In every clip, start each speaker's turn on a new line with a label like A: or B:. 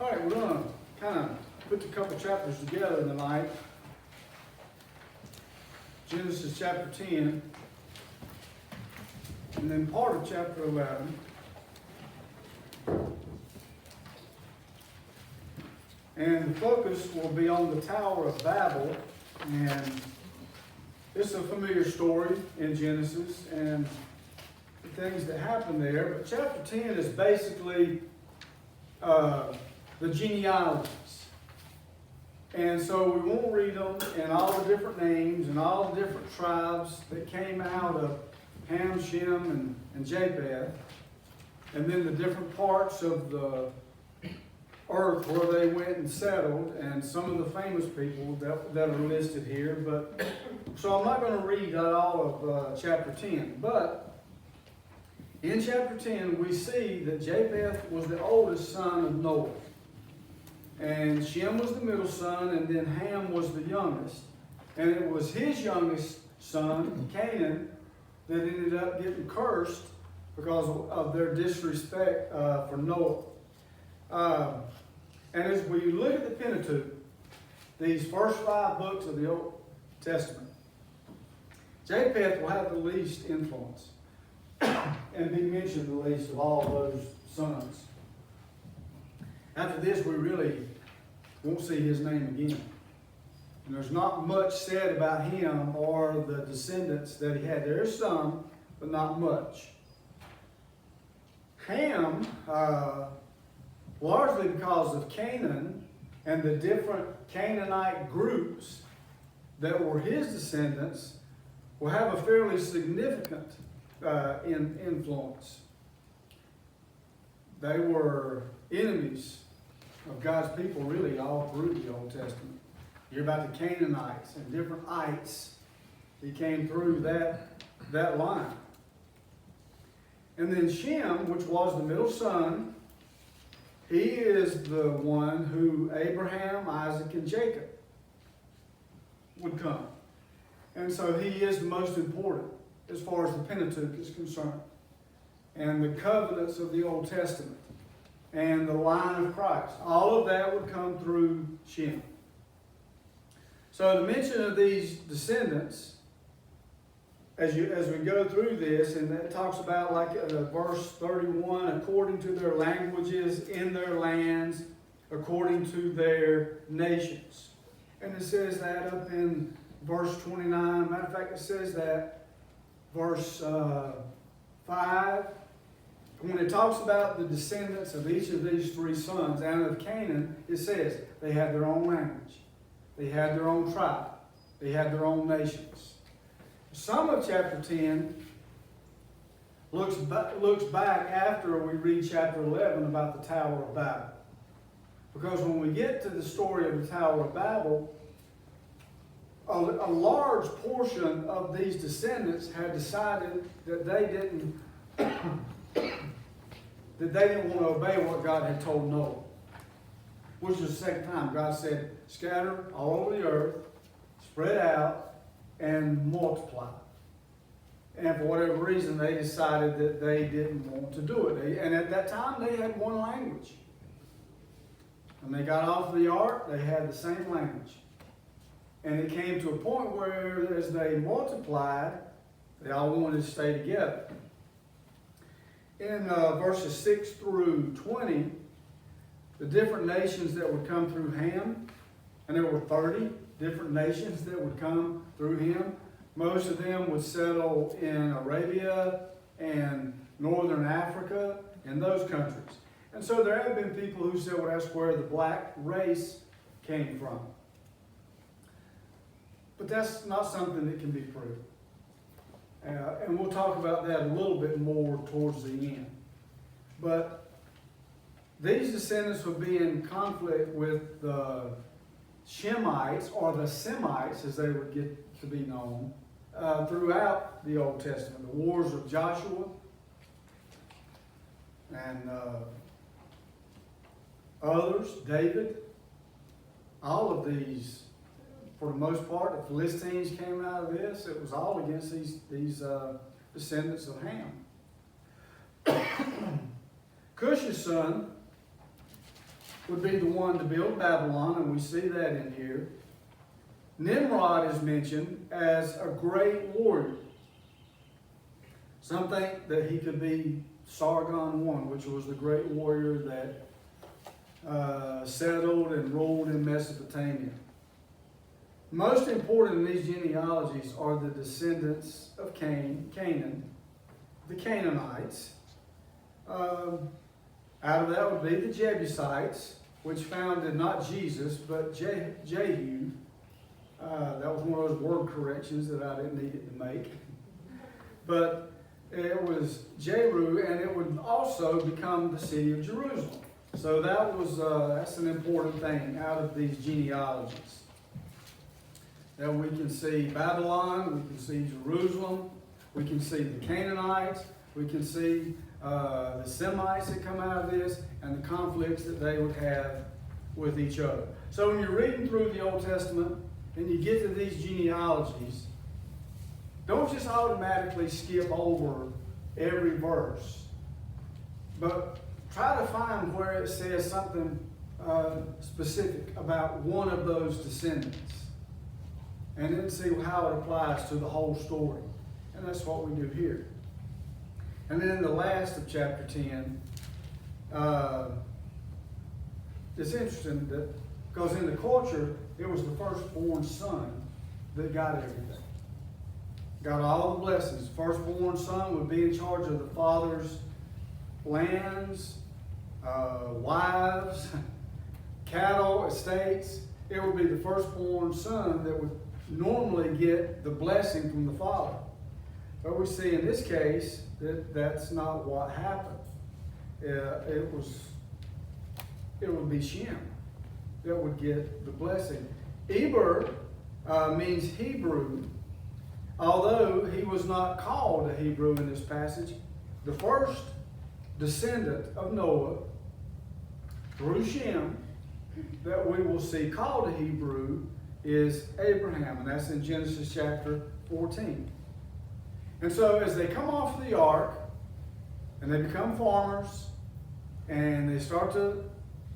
A: All right, we're going to kind of put a couple chapters together tonight. Genesis chapter 10, and then part of chapter 11. And the focus will be on the Tower of Babel, and it's a familiar story in Genesis and the things that happen there. But chapter 10 is basically the genealogies. And so we won't read them and all the different names and all the different tribes that came out of Ham, Shem, and Japheth, and then the different parts of the earth where they went and settled, and some of the famous people that are listed here. But so I'm not going to read all of chapter 10, but in chapter 10 we see that Japheth was the oldest son of Noah, and Shem was the middle son, and then Ham was the youngest, and it was his youngest son, Canaan, that ended up getting cursed because of their disrespect for Noah. And as we look at the Pentateuch, these first 5 books of the Old Testament, Japheth will have the least influence and be mentioned the least of all those sons. After this, we really won't see his name again. And there's not much said about him or the descendants that he had. There is some, but not much. Ham, largely because of Canaan and the different Canaanite groups that were his descendants, will have a fairly significant influence. They were enemies of God's people really all through the Old Testament. You hear about the Canaanites and different ites. He came through that line. And then Shem, which was the middle son, he is the one who Abraham, Isaac, and Jacob would come. And so he is the most important as far as the Pentateuch is concerned. And the covenants of the Old Testament. And the line of Christ. All of that would come through Shem. So the mention of these descendants, as we go through this, and it talks about like verse 31, according to their languages, in their lands, according to their nations. And it says that up in verse 29. Matter of fact, it says that verse 5. When it talks about the descendants of each of these 3 sons out of Canaan, it says they had their own language. They had their own tribe. They had their own nations. Some of chapter 10 looks back after we read chapter 11 about the Tower of Babel. Because when we get to the story of the Tower of Babel, a large portion of these descendants had decided that they didn't want to obey what God had told Noah. Which was the second time God said, scatter all over the earth, spread out, and multiply. And for whatever reason, they decided that they didn't want to do it. And at that time, they had one language. When they got off the ark, they had the same language. And it came to a point where as they multiplied, they all wanted to stay together. In verses 6 through 20, the different nations that would come through Ham, and there were 30 different nations that would come through him. Most of them would settle in Arabia and northern Africa and those countries. And so there have been people who said, well, that's where the black race came from. But that's not something that can be proved. And we'll talk about that a little bit more towards the end. But these descendants would be in conflict with the Shemites, or the Semites, as they would get to be known, throughout the Old Testament. The wars of Joshua and others, David, all of these, for the most part, the Philistines came out of this. It was all against these descendants of Ham. Cush's son would be the one to build Babylon, and we see that in here. Nimrod is mentioned as a great warrior. Some think that he could be Sargon I, which was the great warrior that settled and ruled in Mesopotamia. Most important in these genealogies are the descendants of Canaan, the Canaanites. Out of that would be the Jebusites, which founded not Jesus, but Jehu. That was one of those word corrections that I didn't need it to make. But it was Jeru, and it would also become the city of Jerusalem. So that's an important thing out of these genealogies. That we can see Babylon, we can see Jerusalem, we can see the Canaanites, we can see the Semites that come out of this, and the conflicts that they would have with each other. So when you're reading through the Old Testament and you get to these genealogies, don't just automatically skip over every verse, but try to find where it says something specific about one of those descendants, and then see how it applies to the whole story. And that's what we do here. And then in the last of chapter 10, it's interesting that, because in the culture, it was the firstborn son that got everything. Got all the blessings. Firstborn son would be in charge of the father's lands, wives, cattle, estates. It would be the firstborn son that would normally get the blessing from the father. But we see in this case that that's not what happened. It would be Shem that would get the blessing. Eber means Hebrew, although he was not called a Hebrew in this passage. The first descendant of Noah, through Shem, that we will see called a Hebrew is Abraham, and that's in Genesis chapter 14. And so as they come off of the ark, and they become farmers, and they start to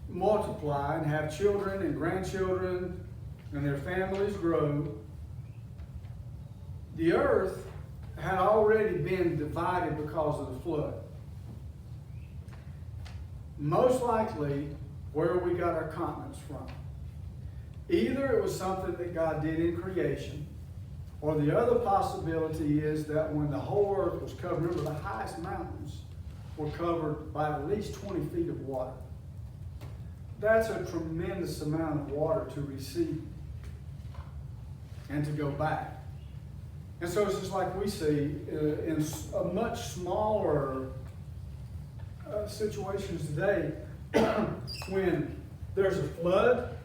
A: multiply and have children and grandchildren, and their families grow, the earth had already been divided because of the flood. Most likely where we got our continents from. Either it was something that God did in creation, or the other possibility is that when the whole earth was covered, remember the highest mountains were covered by at least 20 feet of water. That's a tremendous amount of water to receive and to go back. And so it's just like we see in a much smaller situations today, when there's a flood,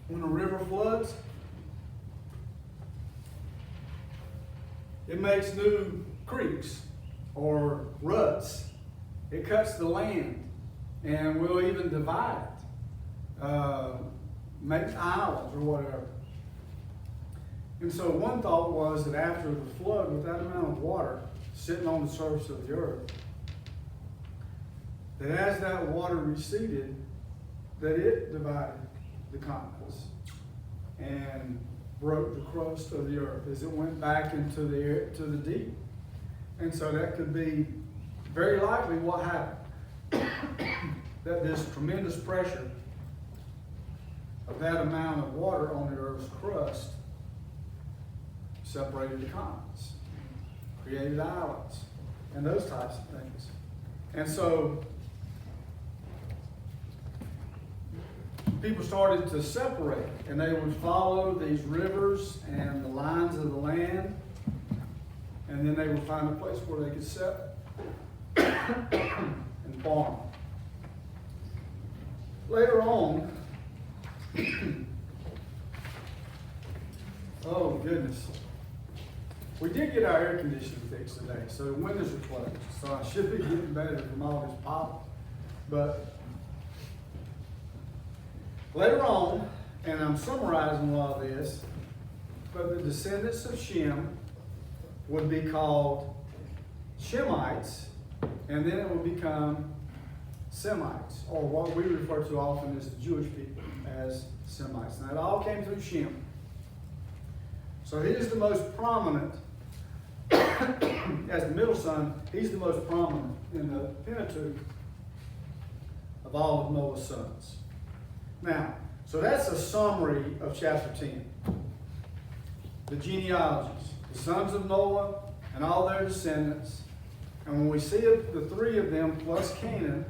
A: when a river floods, it makes new creeks or ruts. It cuts the land and will even divide it, makes islands or whatever. And so one thought was that after the flood, with that amount of water sitting on the surface of the earth, that as that water receded, that it divided the continents and broke the crust of the earth as it went back into the air, to the deep. And so that could be very likely what happened. That this tremendous pressure of that amount of water on the earth's crust separated the continents, created islands, and those types of things. And so people started to separate, and they would follow these rivers and the lines of the land, and then they would find a place where they could settle and farm. Later on, oh goodness, we did get our air conditioning fixed today, so the windows are closed, so I should be getting better from all this pop. But later on, and I'm summarizing a lot of this, but the descendants of Shem would be called Shemites, and then it would become Semites, or what we refer to often as the Jewish people as Semites. Now, it all came through Shem. So he is the most prominent, as the middle son, he's the most prominent in the Pentateuch of all of Noah's sons. Now, so that's a summary of chapter 10. The genealogies, the sons of Noah and all their descendants. And when we see the three of them plus Canaan,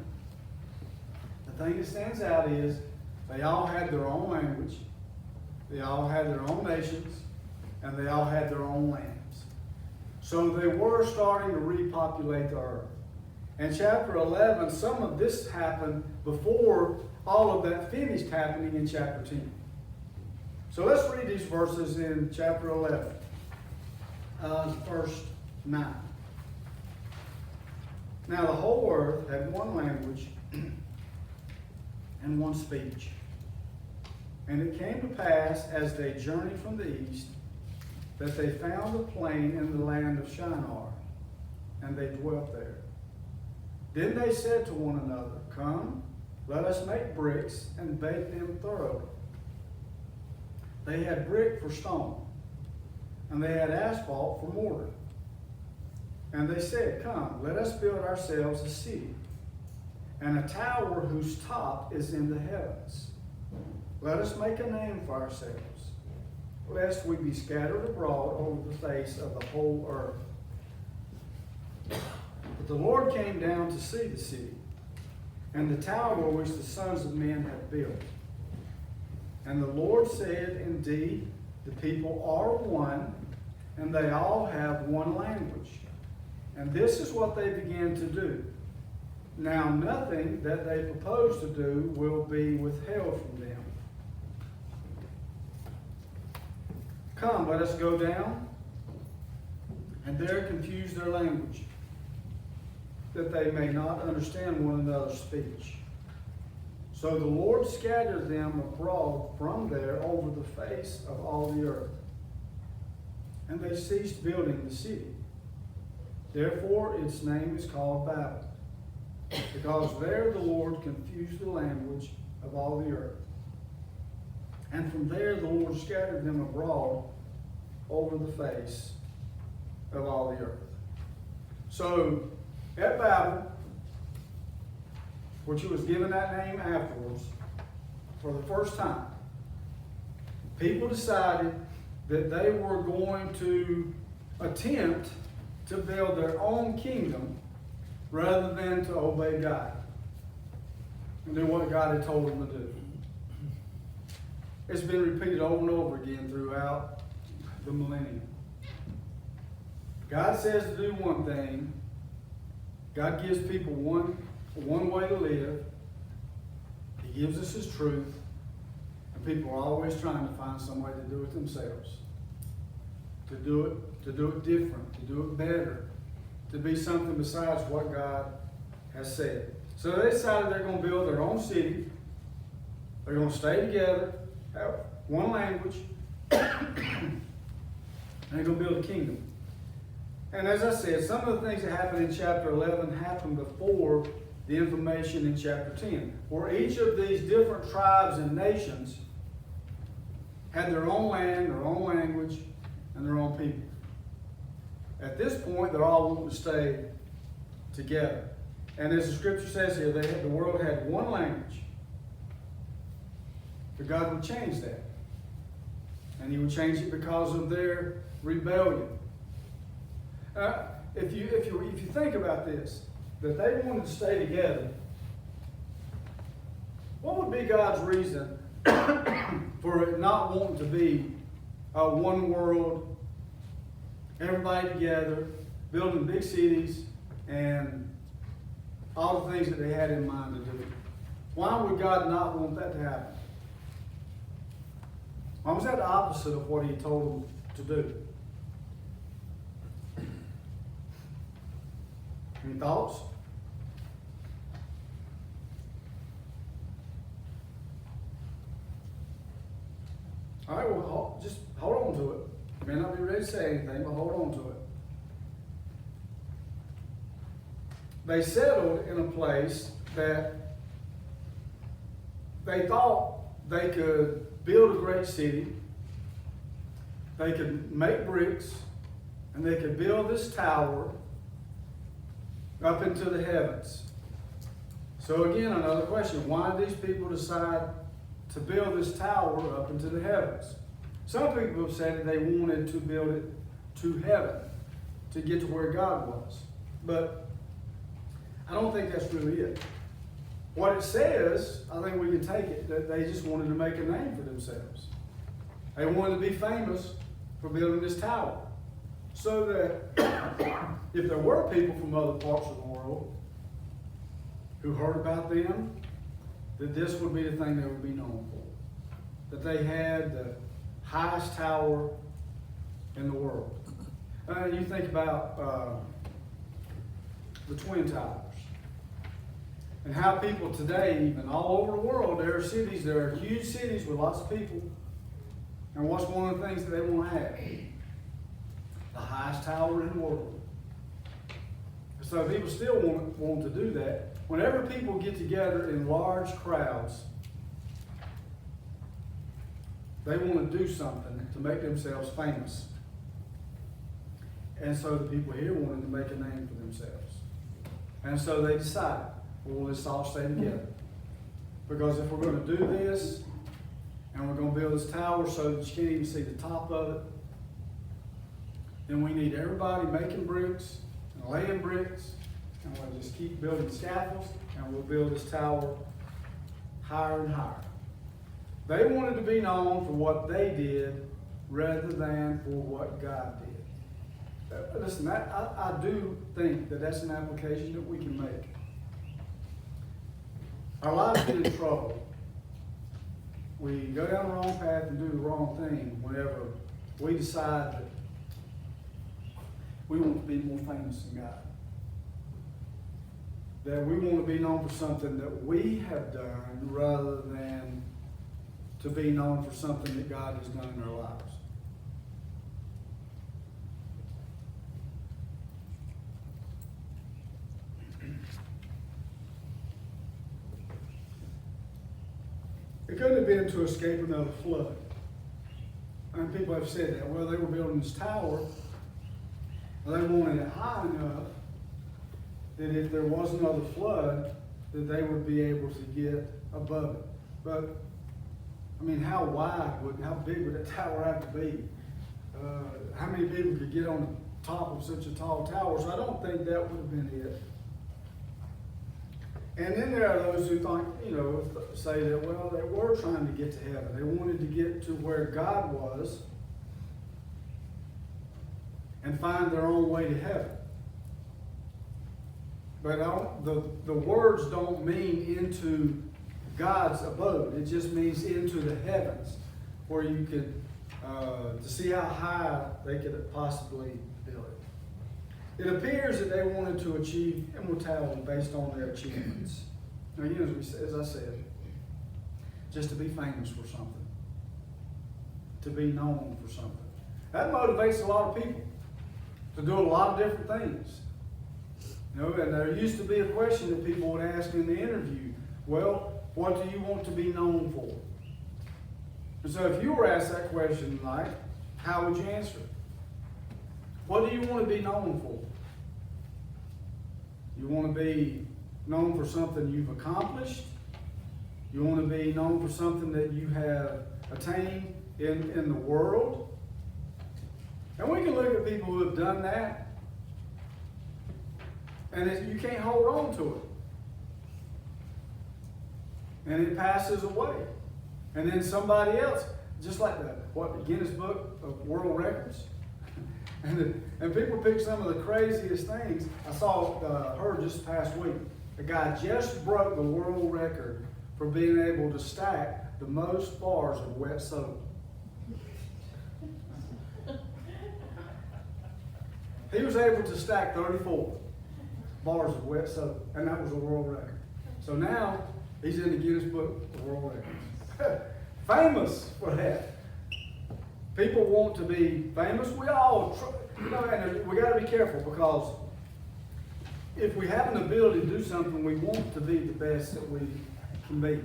A: the thing that stands out is they all had their own language, they all had their own nations, and they all had their own lands. So they were starting to repopulate the earth. In chapter 11, some of this happened before all of that finished happening in chapter 10. So let's read these verses in chapter 11, verse 9. Now the whole earth had one language and one speech. And it came to pass, as they journeyed from the east, that they found a plain in the land of Shinar, and they dwelt there. Then they said to one another, Come, let us make bricks and bake them thoroughly. They had brick for stone, and they had asphalt for mortar. And they said, Come, let us build ourselves a city, and a tower whose top is in the heavens. Let us make a name for ourselves, lest we be scattered abroad over the face of the whole earth. But the Lord came down to see the city, and the tower which the sons of men had built. And the Lord said, Indeed, the people are one, and they all have one language. And this is what they began to do. Now nothing that they propose to do will be withheld from them. Come, let us go down, and there confuse their language, that they may not understand one another's speech. So the Lord scattered them abroad from there over the face of all the earth. And they ceased building the city. Therefore its name is called Babel, because there the Lord confused the language of all the earth. And from there the Lord scattered them abroad over the face of all the earth. So at Babel, which was given that name afterwards, for the first time, people decided that they were going to attempt to build their own kingdom rather than to obey God and do what God had told them to do. It's been repeated over and over again throughout the millennium. God says to do one thing. God gives people one way to live. He gives us His truth. And people are always trying to find some way to do it themselves. To do it different, to do it better, to be something besides what God has said. So they decided they're going to build their own city. They're going to stay together, have one language, and they're going to build a kingdom. And as I said, some of the things that happened in chapter 11 happened before the information in chapter 10, where each of these different tribes and nations had their own land, their own language, and their own people. At this point, they're all wanting to stay together. And as the scripture says here, the world had one language. But God would change that. And He would change it because of their rebellion. If you think about this, that they wanted to stay together, what would be God's reason for it not wanting to be one world, everybody together, building big cities, and all the things that they had in mind to do? Why would God not want that to happen? Why was that the opposite of what He told them to do? Any thoughts? All right, well, just hold on to it. You may not be ready to say anything, but hold on to it. They settled in a place that they thought they could build a great city, they could make bricks, and they could build this tower up into the heavens. So again, another question, why did these people decide to build this tower up into the heavens? Some people have said that they wanted to build it to heaven, to get to where God was. But I don't think that's really it. What it says, I think we can take it, that they just wanted to make a name for themselves. They wanted to be famous for building this tower. So that if there were people from other parts of the world who heard about them, that this would be the thing they would be known for. That they had the highest tower in the world. You think about the Twin Towers. And how people today, even all over the world, there are huge cities with lots of people. And what's one of the things that they want to have? The highest tower in the world. So people still want to do that. Whenever people get together in large crowds, they want to do something to make themselves famous. And so the people here wanted to make a name for themselves. And so they decided, well, let's all stay together. Because if we're going to do this, and we're going to build this tower so that you can't even see the top of it, then we need everybody making bricks and laying bricks, and we'll just keep building scaffolds, and we'll build this tower higher and higher. They wanted to be known for what they did rather than for what God did. Listen, I do think that that's an application that we can make. Our lives get in trouble. We go down the wrong path and do the wrong thing whenever we decide that we want to be more famous than God. That we want to be known for something that we have done rather than to be known for something that God has done in our lives. It couldn't have been to escape another flood. And people have said that. Well, they were building this tower, and they wanted it high enough that if there was another flood, that they would be able to get above it. But, I mean, how big would that tower have to be? How many people could get on the top of such a tall tower? So I don't think that would have been it. And then there are those who say that, well, they were trying to get to heaven. They wanted to get to where God was and find their own way to heaven. But the words don't mean into God's abode. It just means into the heavens, where you could, to see how high they could possibly build it. It appears that they wanted to achieve immortality based on their achievements. Now, again, as I said, just to be famous for something, to be known for something. That motivates a lot of people to do a lot of different things. And there used to be a question that people would ask in the interview. Well, what do you want to be known for? And so if you were asked that question tonight, how would you answer it? What do you want to be known for? You want to be known for something you've accomplished? You want to be known for something that you have attained in the world? And we can look at people who have done that, and you can't hold on to it. And it passes away. And then somebody else, just like the Guinness Book of World Records. And people pick some of the craziest things. I saw her just past week. A guy just broke the world record for being able to stack the most bars of wet soap. He was able to stack 34 bars of wet soap, and that was a world record. So now he's in the Guinness Book of World Records. Famous for that. People want to be famous. We all, and we got to be careful, because if we have an ability to do something, we want to be the best that we can be.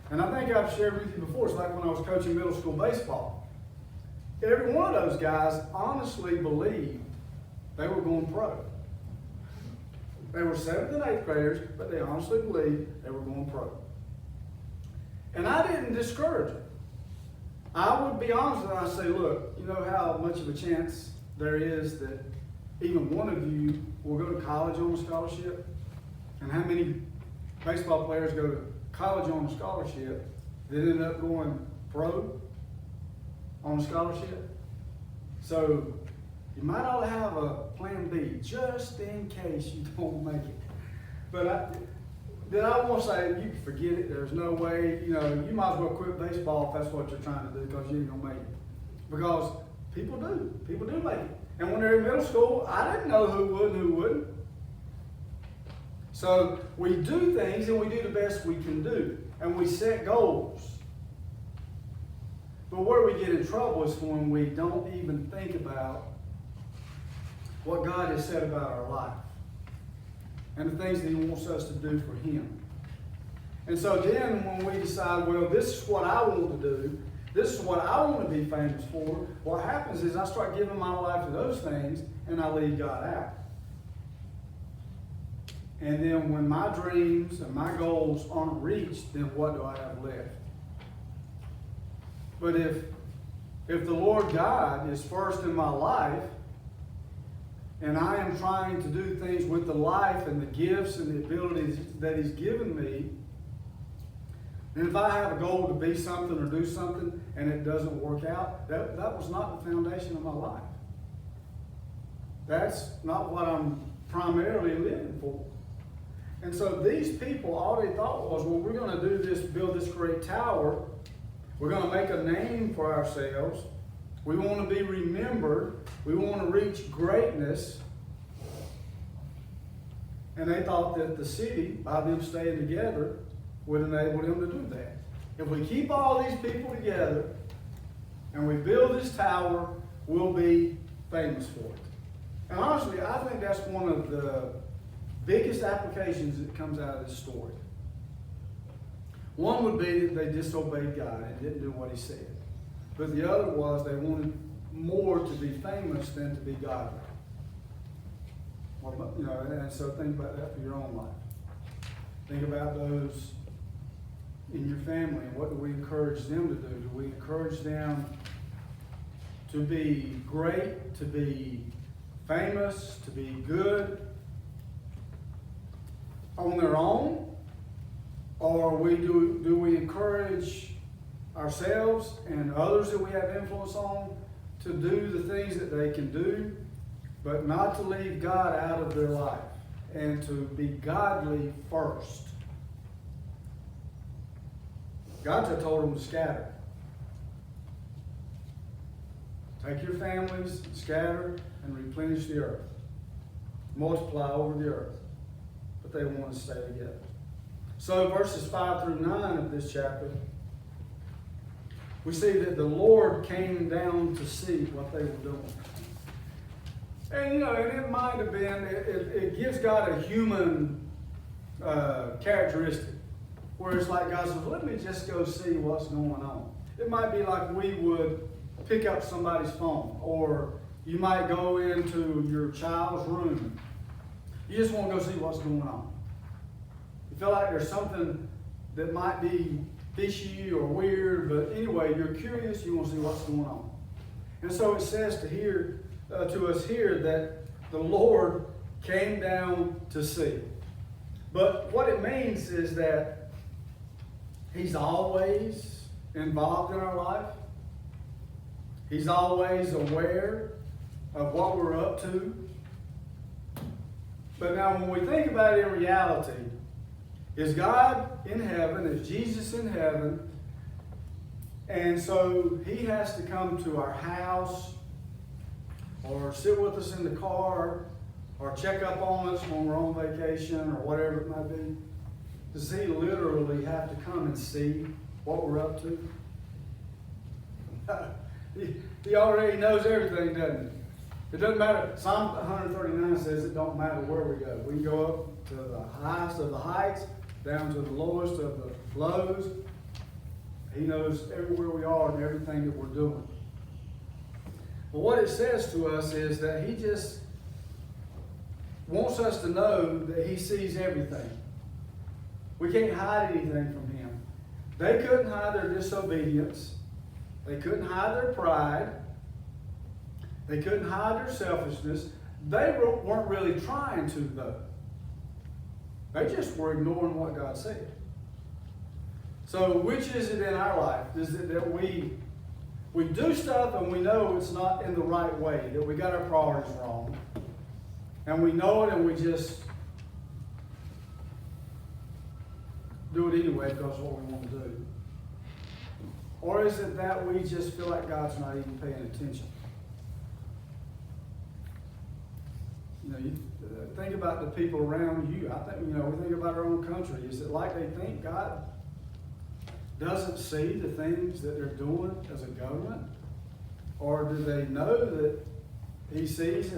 A: And I think I've shared with you before, it's like when I was coaching middle school baseball. Every one of those guys honestly believed they were going pro. They were 7th and 8th graders, but they honestly believed they were going pro. And I didn't discourage them. I would be honest with them. I say, look, you know how much of a chance there is that even one of you will go to college on a scholarship? And how many baseball players go to college on a scholarship that end up going pro on a scholarship? So you might ought to have a plan B just in case you don't make it. But I want to say, you can forget it. There's no way, you might as well quit baseball if that's what you're trying to do, because you ain't going to make it. Because people do. People do make it. And when they're in middle school, I didn't know who would and who wouldn't. So we do things and we do the best we can do. And we set goals. But where we get in trouble is when we don't even think about what God has said about our life and the things that He wants us to do for Him. And so then when we decide, well, this is what I want to do, this is what I want to be famous for, what happens is I start giving my life to those things and I leave God out. And then when my dreams and my goals aren't reached, then what do I have left? But if the Lord God is first in my life, and I am trying to do things with the life and the gifts and the abilities that He's given me, and if I have a goal to be something or do something and it doesn't work out, that was not the foundation of my life. That's not what I'm primarily living for. And so these people, all they thought was, well, we're going to do this, build this great tower. We're going to make a name for ourselves. We want to be remembered. We want to reach greatness. And they thought that the city, by them staying together, would enable them to do that. If we keep all these people together and we build this tower, we'll be famous for it. And honestly, I think that's one of the biggest applications that comes out of this story. One would be that they disobeyed God and didn't do what He said. But the other was they wanted more to be famous than to be godly. And so think about that for your own life. Think about those in your family, and what do we encourage them to do? Do we encourage them to be great, to be famous, to be good on their own? Or do we encourage ourselves and others that we have influence on to do the things that they can do, but not to leave God out of their life and to be godly first? God had told them to scatter. Take your families, scatter, and replenish the earth. Multiply over the earth. But they want to stay together. So verses 5 through 9 of this chapter, we see that the Lord came down to see what they were doing. And and it might have been, it gives God a human characteristic. Where it's like God says, let me just go see what's going on. It might be like we would pick up somebody's phone, or you might go into your child's room. You just want to go see what's going on. You feel like there's something that might be fishy or weird, but anyway, you're curious, you want to see what's going on. And so it says to us here that the Lord came down to see. But what it means is that He's always involved in our life. He's always aware of what we're up to. But now when we think about it in reality, is God in heaven? Is Jesus in heaven? And so He has to come to our house or sit with us in the car or check up on us when we're on vacation or whatever it might be. Does He literally have to come and see what we're up to? He already knows everything, doesn't It doesn't matter. Psalm 139 says it don't matter where we go. We can go up to the highest of the heights, down to the lowest of the lows. He knows everywhere we are and everything that we're doing. But what it says to us is that He just wants us to know that He sees everything. We can't hide anything from Him. They couldn't hide their disobedience. They couldn't hide their pride. They couldn't hide their selfishness. They weren't really trying to, though. They just were ignoring what God said. So which is it in our life? Is it that we do stuff and we know it's not in the right way, that we got our priorities wrong, and we know it and we just do it anyway because it's what we want to do? Or is it that we just feel like God's not even paying attention? You think about the people around you. I think, we think about our own country. Is it like they think God doesn't see the things that they're doing as a government? Or do they know that He sees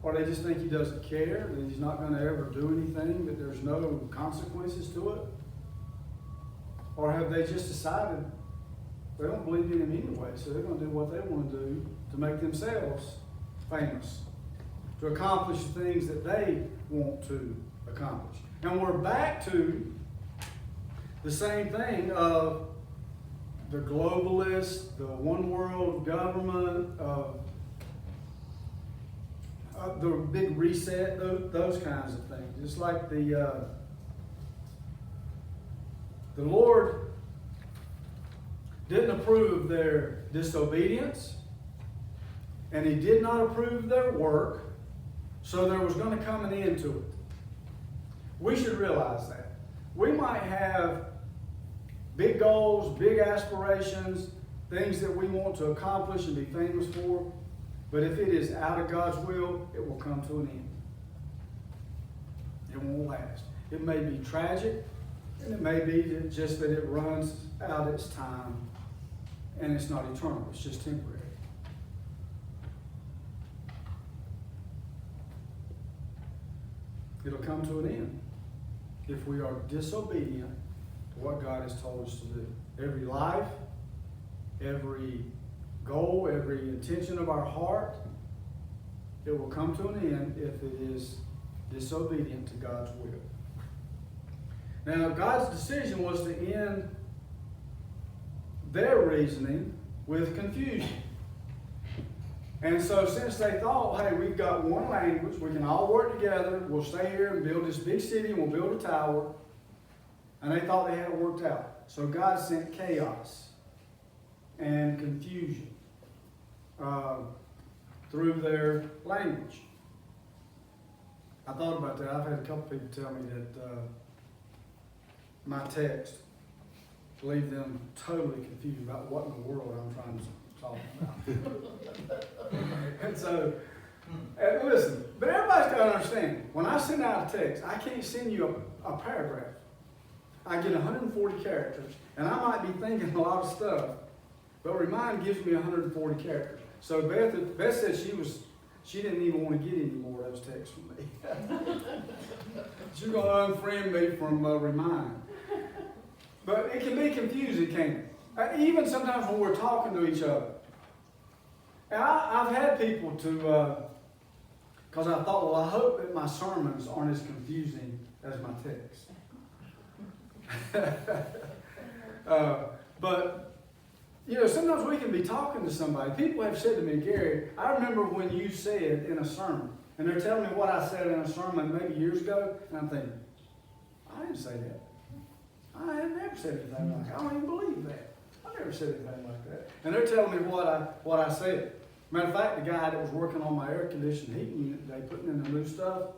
A: or they just think He doesn't care, that He's not going to ever do anything, that there's no consequences to it? Or have they just decided they don't believe in Him anyway, so they're going to do what they want to do to make themselves famous, to accomplish the things that they want to accomplish? And we're back to the same thing of the globalists, the one world government, of the big reset, those kinds of things. It's like the Lord didn't approve of their disobedience, and He did not approve of their work, so there was going to come an end to it. We should realize that. We might have big goals, big aspirations, things that we want to accomplish and be famous for, but if it is out of God's will, it will come to an end. It won't last. It may be tragic, and it may be just that it runs out its time and it's not eternal, it's just temporary. It'll come to an end if we are disobedient to what God has told us to do. Every life, every goal, every intention of our heart, it will come to an end if it is disobedient to God's will. Now, God's decision was to end their reasoning with confusion. And so since they thought, hey, we've got one language, we can all work together, we'll stay here and build this big city and we'll build a tower, and they thought they had it worked out. So God sent chaos and confusion through their language. I thought about that. I've had a couple people tell me that my text leave them totally confused about what in the world I'm trying to talk about. And so, listen, but everybody's got to understand, when I send out a text, I can't send you a paragraph. I get 140 characters, and I might be thinking a lot of stuff, but Remind gives me 140 characters. So Beth said she didn't even want to get any more of those texts from me. She's going to unfriend me from Remind. But it can be confusing, can't it? Even sometimes when we're talking to each other. And I've had people to, because I thought, well, I hope that my sermons aren't as confusing as my text. But, sometimes we can be talking to somebody. People have said to me, Gary, I remember when you said in a sermon, and they're telling me what I said in a sermon maybe years ago, and I'm thinking, I didn't say that. I have never said anything like that. I don't even believe that. I never said anything like that. And they're telling me what I said. Matter of fact, the guy that was working on my air conditioning heating unit today, putting in the new stuff,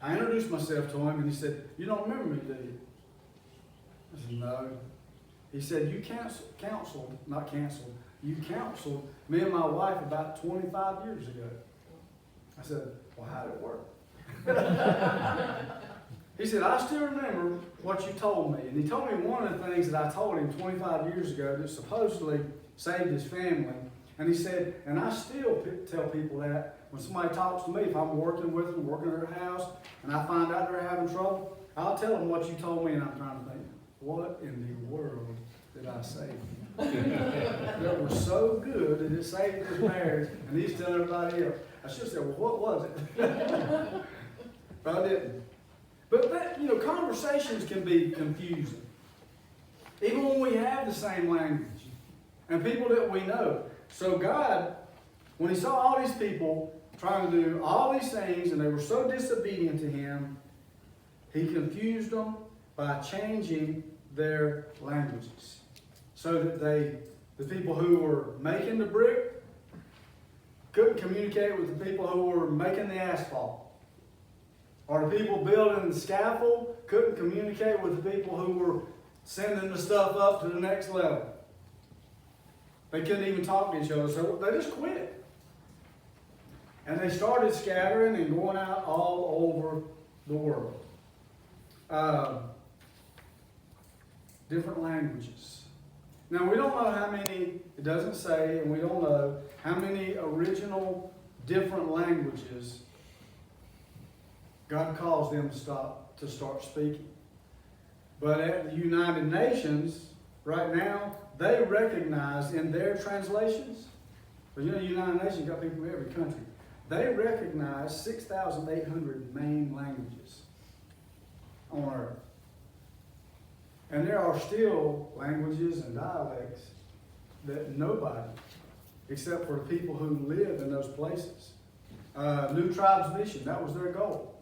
A: I introduced myself to him, and he said, "You don't remember me, do you?" I said, "No." He said, you counseled me and my wife about 25 years ago. I said, well, how did it work? He said, I still remember what you told me. And he told me one of the things that I told him 25 years ago that supposedly saved his family. And he said, and I still tell people that when somebody talks to me, if I'm working with them, working at their house, and I find out they're having trouble, I'll tell them what you told me, and I'm trying to think, what in the world did I say? That was so good that it saved his marriage, and he's telling everybody else. I should have said, well, what was it? But I didn't. But that, conversations can be confusing. Even when we have the same language and people that we know. So God, when he saw all these people trying to do all these things and they were so disobedient to him, he confused them by changing their languages. So that the people who were making the brick couldn't communicate with the people who were making the asphalt. Or the people building the scaffold couldn't communicate with the people who were sending the stuff up to the next level. They couldn't even talk to each other, so they just quit. And they started scattering and going out all over the world. Different languages. Now, we don't know how many, it doesn't say, and we don't know how many original different languages God calls them to start speaking. But at the United Nations, right now, they recognize in their translations, because the United Nations got people from every country, they recognize 6,800 main languages on earth. And there are still languages and dialects that nobody, except for the people who live in those places. New Tribes Mission, that was their goal.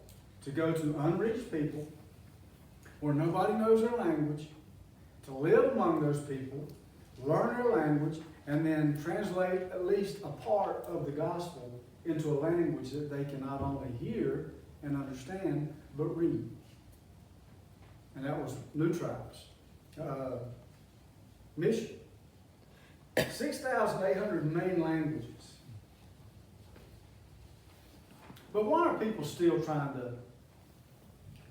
A: To go to unreached people where nobody knows their language, to live among those people, learn their language, and then translate at least a part of the gospel into a language that they can not only hear and understand, but read. And that was New Tribes Mission. 6,800 main languages. But why are people still trying to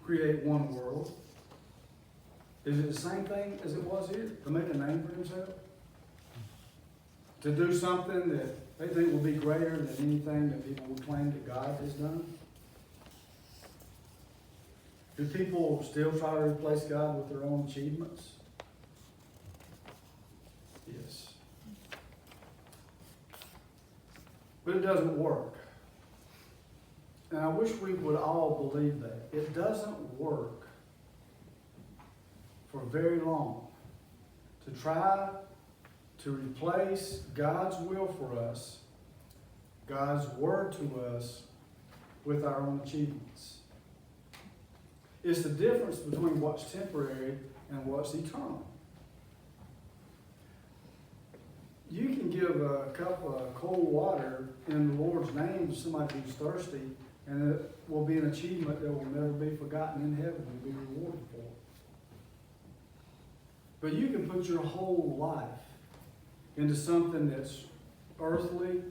A: create one world? Is it the same thing as it was here? To make a name for themselves? To do something that they think will be greater than anything that people would claim that God has done? Do people still try to replace God with their own achievements? Yes. But it doesn't work. And I wish we would all believe that. It doesn't work for very long to try to replace God's will for us, God's word to us, with our own achievements. It's the difference between what's temporary and what's eternal. You can give a cup of cold water in the Lord's name to somebody who's thirsty, and it will be an achievement that will never be forgotten in heaven and be rewarded for. But you can put your whole life into something that's earthly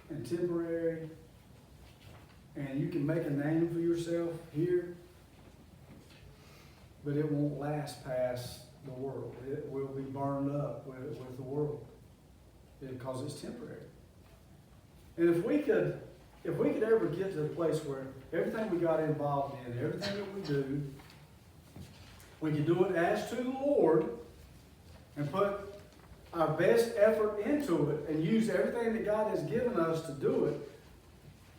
A: and temporary, and you can make a name for yourself here, but it won't last past the world. It will be burned up with the world because it's temporary. And if we could ever get to the place where everything we got involved in, everything that we do, we can do it as to the Lord and put our best effort into it and use everything that God has given us to do it,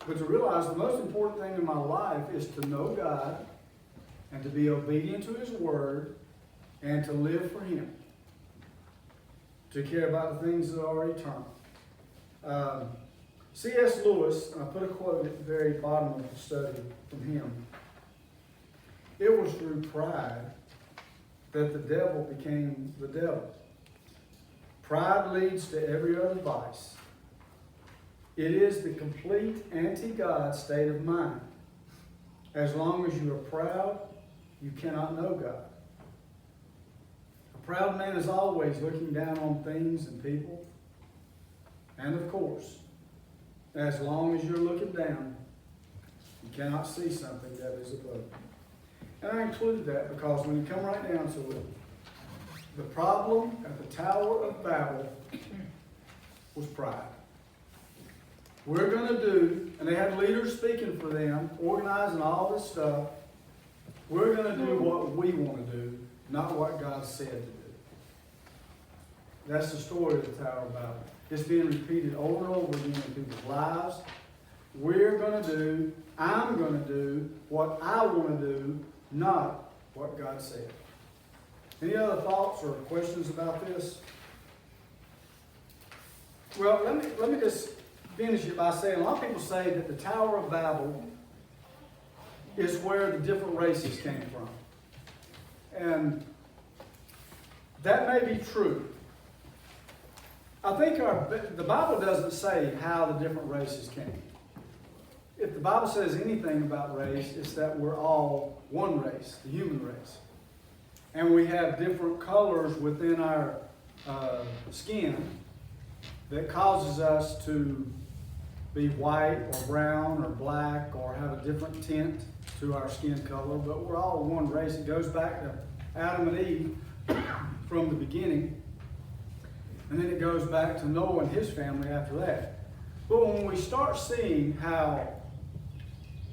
A: but to realize the most important thing in my life is to know God and to be obedient to His Word and to live for Him, to care about the things that are eternal. C.S. Lewis, and I put a quote at the very bottom of the study from him. It was through pride that the devil became the devil. Pride leads to every other vice. It is the complete anti-God state of mind. As long as you are proud, you cannot know God. A proud man is always looking down on things and people. And of course, as long as you're looking down, you cannot see something that is above you. And I include that because when you come right down to it, the problem at the Tower of Babel was pride. We're going to do, and they had leaders speaking for them, organizing all this stuff. We're going to do what we want to do, not what God said to do. That's the story of the Tower of Babel. It's being repeated over and over again in people's lives. We're going to do, I'm going to do what I want to do, not what God said. Any other thoughts or questions about this? Well, let me just finish it by saying, a lot of people say that the Tower of Babel is where the different races came from. And that may be true. I think the Bible doesn't say how the different races came. If the Bible says anything about race, it's that we're all one race, the human race. And we have different colors within our skin that causes us to be white or brown or black or have a different tint to our skin color, but we're all one race. It goes back to Adam and Eve from the beginning, and then it goes back to Noah and his family after that. But when we start seeing how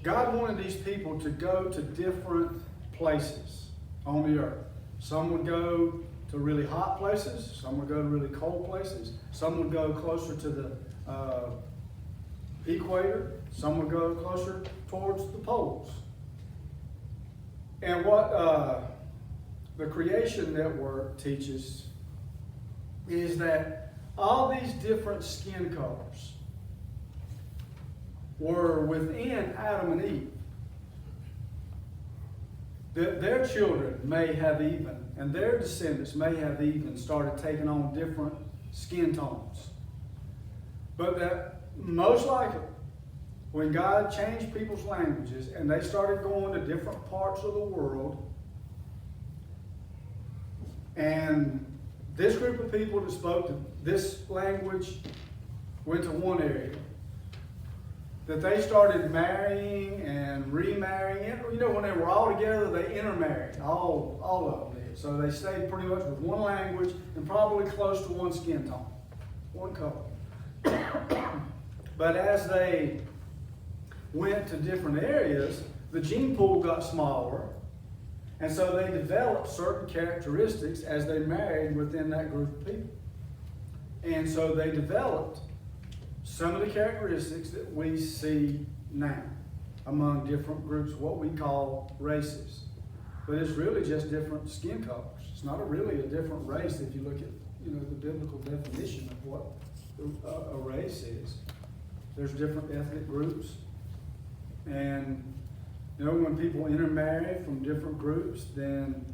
A: God wanted these people to go to different places on the earth. Some would go to really hot places. Some would go to really cold places. Some would go closer to the equator. Some would go closer towards the poles. And what the Creation Network teaches is that all these different skin colors were within Adam and Eve. That their children may have even, and their descendants may have even started taking on different skin tones. But that most likely, when God changed people's languages and they started going to different parts of the world, and this group of people that spoke this language went to one area, that they started marrying and remarrying. You know, when they were all together, they intermarried. All of them did. So they stayed pretty much with one language and probably close to one skin tone, one color. But as they went to different areas, the gene pool got smaller. And so they developed certain characteristics as they married within that group of people. And so they developed some of the characteristics that we see now among different groups, what we call races. But it's really just different skin colors. It's not really a different race if you look at the biblical definition of what a race is. There's different ethnic groups. And when people intermarry from different groups, then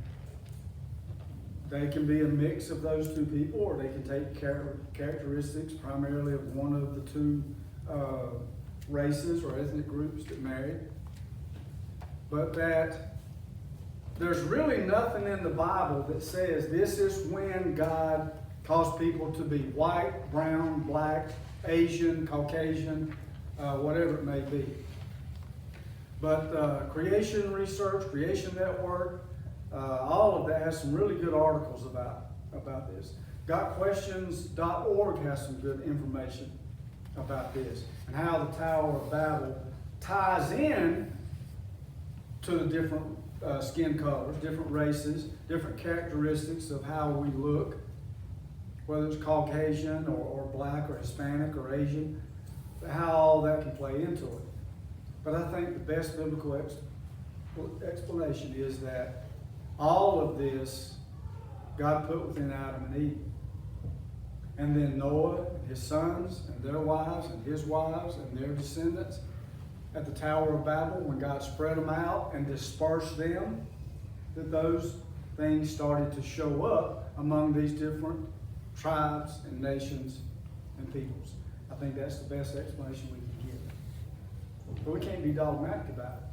A: they can be a mix of those two people, or they can take characteristics primarily of one of the two races or ethnic groups that married. But that there's really nothing in the Bible that says this is when God caused people to be white, brown, black, Asian, Caucasian, whatever it may be. But Creation Research, Creation Network, all of that has some really good articles about this. GotQuestions.org has some good information about this and how the Tower of Babel ties in to the different skin colors, different races, different characteristics of how we look, whether it's Caucasian or black or Hispanic or Asian, how all that can play into it. But I think the best biblical explanation is that all of this God put within Adam and Eve. And then Noah and his sons and their wives and his wives and their descendants at the Tower of Babel, when God spread them out and dispersed them, that those things started to show up among these different tribes and nations and peoples. I think that's the best explanation we can give. But we can't be dogmatic about it.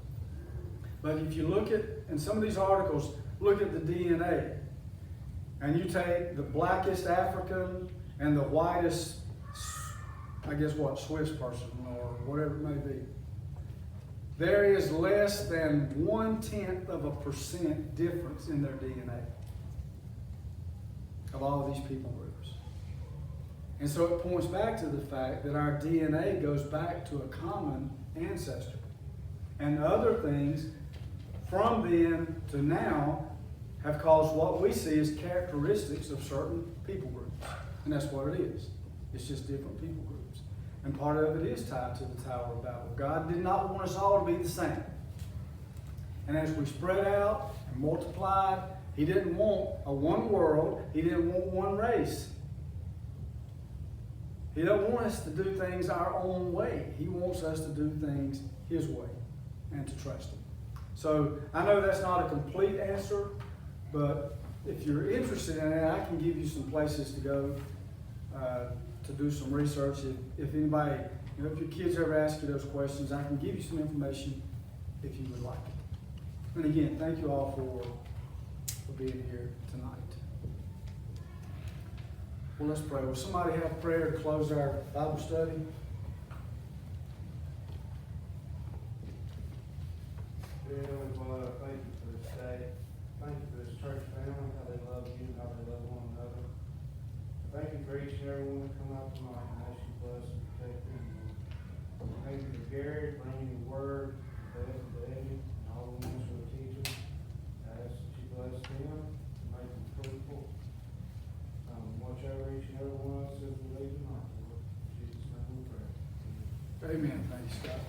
A: But if you look at, in some of these articles, look at the DNA, and you take the blackest African and the whitest, Swiss person or whatever it may be, there is less than 0.1% difference in their DNA of all of these people groups. And so it points back to the fact that our DNA goes back to a common ancestor. And other things from then to now have caused what we see as characteristics of certain people groups. And that's what it is. It's just different people groups. And part of it is tied to the Tower of Babel. God did not want us all to be the same. And as we spread out and multiplied, He didn't want a one world. He didn't want one race. He doesn't want us to do things our own way. He wants us to do things His way and to trust Him. So I know that's not a complete answer, but if you're interested in it, I can give you some places to go to do some research. If anybody, if your kids ever ask you those questions, I can give you some information if you would like it. And again, thank you all for being here tonight. Well, let's pray. Will somebody have prayer to close our Bible study?
B: Dear Heavenly Father, I thank you for this day. Thank you for this church family, how they love you and how they love one another. I thank you for each and every one that come out tonight and ask you to bless and protect them. Thank you for Gary bringing your word, Beth and Debbie, and all the ones who are teaching. I ask that you bless them and make them fruitful. Watch over each and every one of us as we leave tonight, Lord. In Jesus' name we pray.
A: Amen. Thanks, Scott.